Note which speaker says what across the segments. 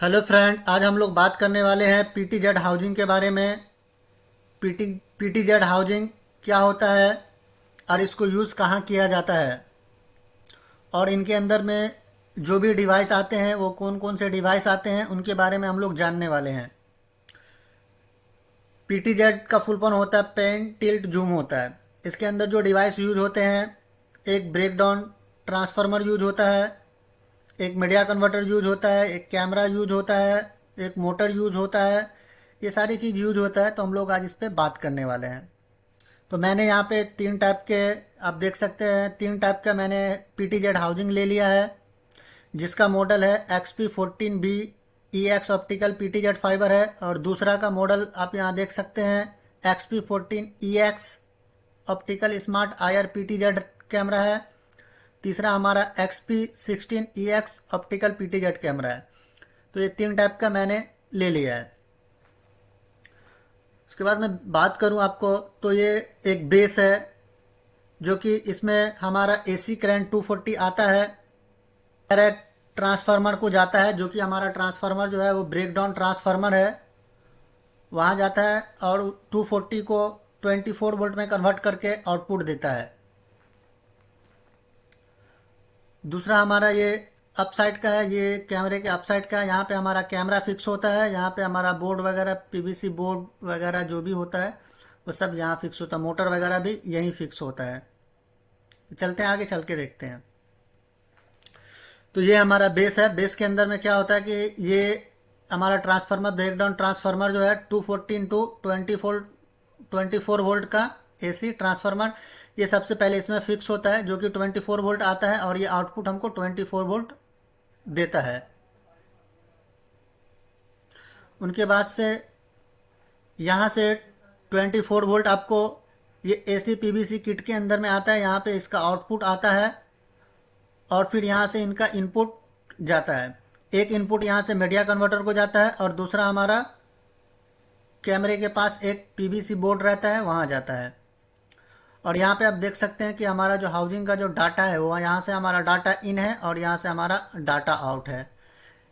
Speaker 1: Hello friend, आज हम लोग बात करने वाले हैं पीटीजेड हाउसिंग के बारे में। पीटी पीटीजेड हाउसिंग क्या होता है और इसको यूज़ कहाँ किया जाता है, और इनके अंदर में जो भी डिवाइस आते हैं वो कौन कौन से डिवाइस आते हैं उनके बारे में हम लोग जानने वाले हैं। पीटीजेड का फुल फॉर्म होता है पेन टिल्ट जूम होता है। इसके अंदर जो डिवाइस यूज होते हैं, एक ब्रेकडाउन ट्रांसफार्मर यूज होता है, एक मीडिया कन्वर्टर यूज होता है, एक कैमरा यूज होता है, एक मोटर यूज होता है। ये सारी चीज़ यूज होता है, तो हम लोग आज इस पे बात करने वाले हैं। तो मैंने यहाँ पे तीन टाइप के, आप देख सकते हैं, तीन टाइप का मैंने पीटीजेड हाउसिंग ले लिया है, जिसका मॉडल है XP14B EX optical PTZ fibre है। और दूसरा का मॉडल आप यहाँ देख सकते हैं, XP14EX optical smart IR PTZ camera है। तीसरा हमारा XP16EX ऑप्टिकल पीटीजेड कैमरा है। तो ये तीन टाइप का मैंने ले लिया है। उसके बाद मैं बात करूं आपको, तो ये एक बेस है, जो कि इसमें हमारा AC करंट 240 आता है, डायरेक्ट ट्रांसफार्मर को जाता है, जो कि हमारा ट्रांसफार्मर जो है वो ब्रेकडाउन ट्रांसफार्मर है, वहाँ जाता है और 240 को 24 वोल्ट में कन्वर्ट करके आउटपुट देता है। दूसरा हमारा ये अप साइड का है, ये कैमरे के अप साइड का है। यहाँ पे हमारा कैमरा फिक्स होता है, यहाँ पे हमारा बोर्ड वगैरह PVC बोर्ड वगैरह जो भी होता है वो सब यहाँ फिक्स होता है, मोटर वगैरह भी यहीं फिक्स होता है। चलते हैं आगे, चल के देखते हैं। तो ये हमारा बेस है। बेस के अंदर में क्या होता है कि ये हमारा ट्रांसफार्मर, ब्रेकडाउन ट्रांसफार्मर जो है 214 टू 24 वोल्ट का AC ट्रांसफार्मर, ये सबसे पहले इसमें फिक्स होता है, जो कि 24 वोल्ट आता है, और ये आउटपुट हमको 24 वोल्ट देता है। उनके बाद से यहाँ से 24 वोल्ट आपको ये AC PVC किट के अंदर में आता है, यहाँ पे इसका आउटपुट आता है, और फिर यहाँ से इनका इनपुट जाता है। एक इनपुट यहाँ से मीडिया कन्वर्टर को जाता है, और दूसरा हमारा कैमरे के पास एक PVC बोर्ड रहता है, वहाँ जाता है। और यहाँ पे आप देख सकते हैं कि हमारा जो हाउसिंग का जो डाटा है वो यहाँ से हमारा डाटा इन है, और यहाँ से हमारा डाटा आउट है।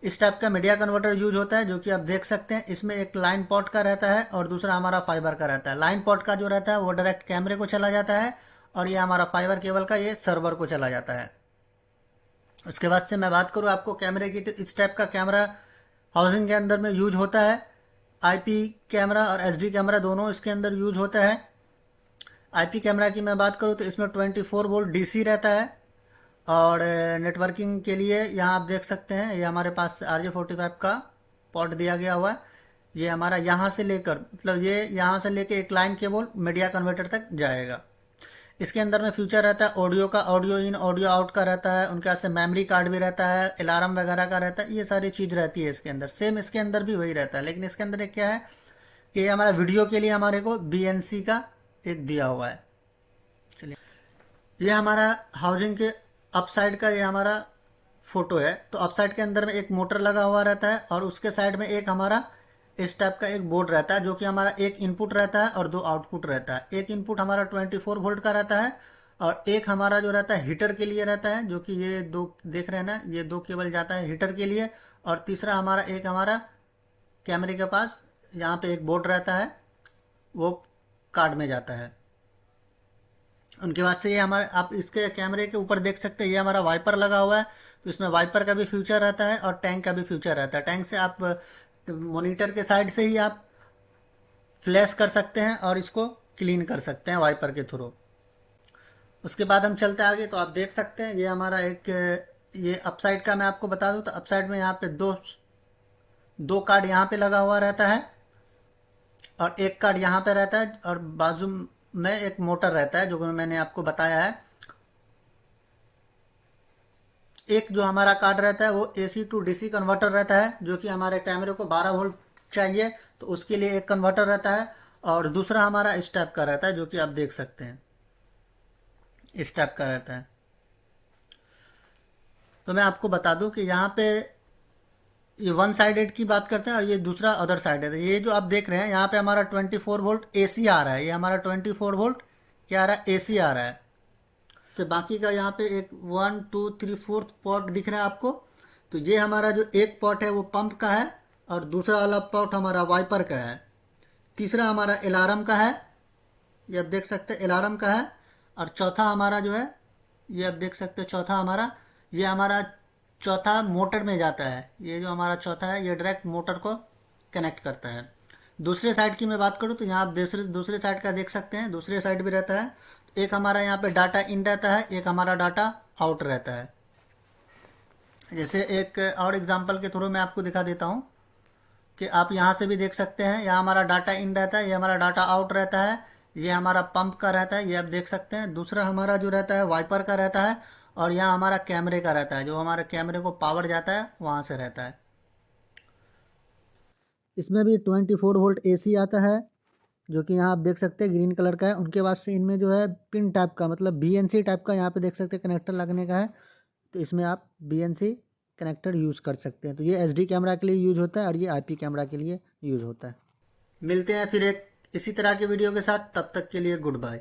Speaker 1: इस टाइप का मीडिया कन्वर्टर यूज होता है, जो कि आप देख सकते हैं। इसमें एक लाइन पोर्ट का रहता है और दूसरा हमारा फाइबर का रहता है। लाइन पोर्ट का जो रहता है वो डायरेक्ट कैमरे को चला जाता है, और ये हमारा फाइबर केबल का ये सर्वर को चला जाता है। उसके बाद से मैं बात करूँ आपको कैमरे की, तो इस टाइप का कैमरा हाउसिंग के अंदर में यूज होता है। IP कैमरा और SD कैमरा दोनों इसके अंदर यूज होता है। IP कैमरा की मैं बात करूँ तो इसमें 24 वोल्ट DC रहता है, और नेटवर्किंग के लिए यहाँ आप देख सकते हैं, ये हमारे पास RJ45 का पोर्ट दिया गया हुआ है। ये हमारा यहाँ से लेकर, मतलब ये यहाँ से लेकर एक लाइन केबल मीडिया कन्वर्टर तक जाएगा। इसके अंदर में फ्यूचर रहता है ऑडियो का, ऑडियो इन ऑडियो आउट का रहता है। उनके पास से मेमोरी कार्ड भी रहता है, अलार्म वगैरह का रहता है, ये सारी चीज़ रहती है इसके अंदर। सेम इसके अंदर भी वही रहता है, लेकिन इसके अंदर एक क्या है कि ये हमारा वीडियो के लिए हमारे को BNC का एक दिया हुआ है। चलिए, ये हमारा हाउसिंग के अप साइड का ये हमारा फोटो है। तो अप साइड के अंदर में एक मोटर लगा हुआ रहता है, और उसके साइड में एक हमारा इस टाइप का एक बोर्ड रहता है, जो कि हमारा एक इनपुट रहता है और दो आउटपुट रहता है। एक इनपुट हमारा 24 वोल्ट का रहता है, और एक हमारा जो रहता है हीटर के लिए रहता है, जो कि ये दो देख रहे हैं ना, ये दो केबल जाता है हीटर के लिए। और तीसरा हमारा एक हमारा कैमरे के पास यहाँ पे एक बोर्ड रहता है, वो कार्ड में जाता है। उनके बाद से ये हमारे, आप इसके कैमरे के ऊपर देख सकते हैं, ये हमारा वाइपर लगा हुआ है। तो इसमें वाइपर का भी फ्यूचर रहता है और टैंक का भी फ्यूचर रहता है। टैंक से आप मॉनिटर के साइड से ही आप फ्लैश कर सकते हैं और इसको क्लीन कर सकते हैं वाइपर के थ्रू। उसके बाद हम चलते आगे, तो आप देख सकते हैं ये हमारा एक, ये अपसाइड का मैं आपको बता दूं, तो अपसाइड में यहाँ पे दो दो कार्ड यहाँ पे लगा हुआ रहता है, और एक कार्ड यहाँ पे रहता है, और बाजू में एक मोटर रहता है, जो मैंने आपको बताया है। एक जो हमारा कार्ड रहता है वो AC टू DC कन्वर्टर रहता है, जो कि हमारे कैमरे को 12 वोल्ट चाहिए, तो उसके लिए एक कन्वर्टर रहता है। और दूसरा हमारा इस टाइप का रहता है, जो कि आप देख सकते हैं, इस टाइप का रहता है। तो मैं आपको बता दूं कि यहाँ पे ये वन साइडेड की बात करते हैं, और ये दूसरा अदर साइडेड है। ये जो आप देख रहे हैं यहाँ पे हमारा 24 वोल्ट AC आ रहा है, ये हमारा 24 वोल्ट क्या आ रहा है, AC आ रहा है। तो बाकी का यहाँ पे एक 1 2 3 4 पोर्ट दिख रहा है आपको। तो ये हमारा जो एक पोर्ट है वो पंप का है और दूसरा वाला पोर्ट हमारा वाइपर का है। तीसरा हमारा अलार्म का है, ये आप देख सकते हैं अलार्म का है। और चौथा हमारा जो है, ये आप देख सकते हैं चौथा हमारा, ये हमारा चौथा मोटर में जाता है। ये जो हमारा चौथा है ये डायरेक्ट मोटर को कनेक्ट करता है। दूसरे साइड की मैं बात करूँ तो यहाँ आप दूसरे दूसरे साइड का देख सकते हैं, दूसरे साइड भी रहता है। एक हमारा यहाँ पे डाटा इन रहता है, एक हमारा डाटा आउट रहता है। जैसे एक और एग्जांपल के थ्रू मैं आपको दिखा देता हूँ कि आप यहाँ से भी देख सकते हैं, यहाँ हमारा डाटा इन रहता है, ये हमारा डाटा आउट रहता है, ये हमारा पंप का रहता है, ये आप देख सकते हैं। दूसरा हमारा जो रहता है वाइपर का रहता है, और यहाँ हमारा कैमरे का रहता है, जो हमारे कैमरे को पावर जाता है वहाँ से रहता है। इसमें भी 24 वोल्ट AC आता है, जो कि यहाँ आप देख सकते हैं ग्रीन कलर का है। उनके बाद से इनमें जो है पिन टाइप का, मतलब BNC टाइप का यहाँ पे देख सकते हैं कनेक्टर लगने का है। तो इसमें आप BNC कनेक्टर यूज़ कर सकते हैं। तो ये SD कैमरा के लिए यूज होता है और ये IP कैमरा के लिए यूज होता है। मिलते हैं फिर एक इसी तरह के वीडियो के साथ, तब तक के लिए गुड बाय।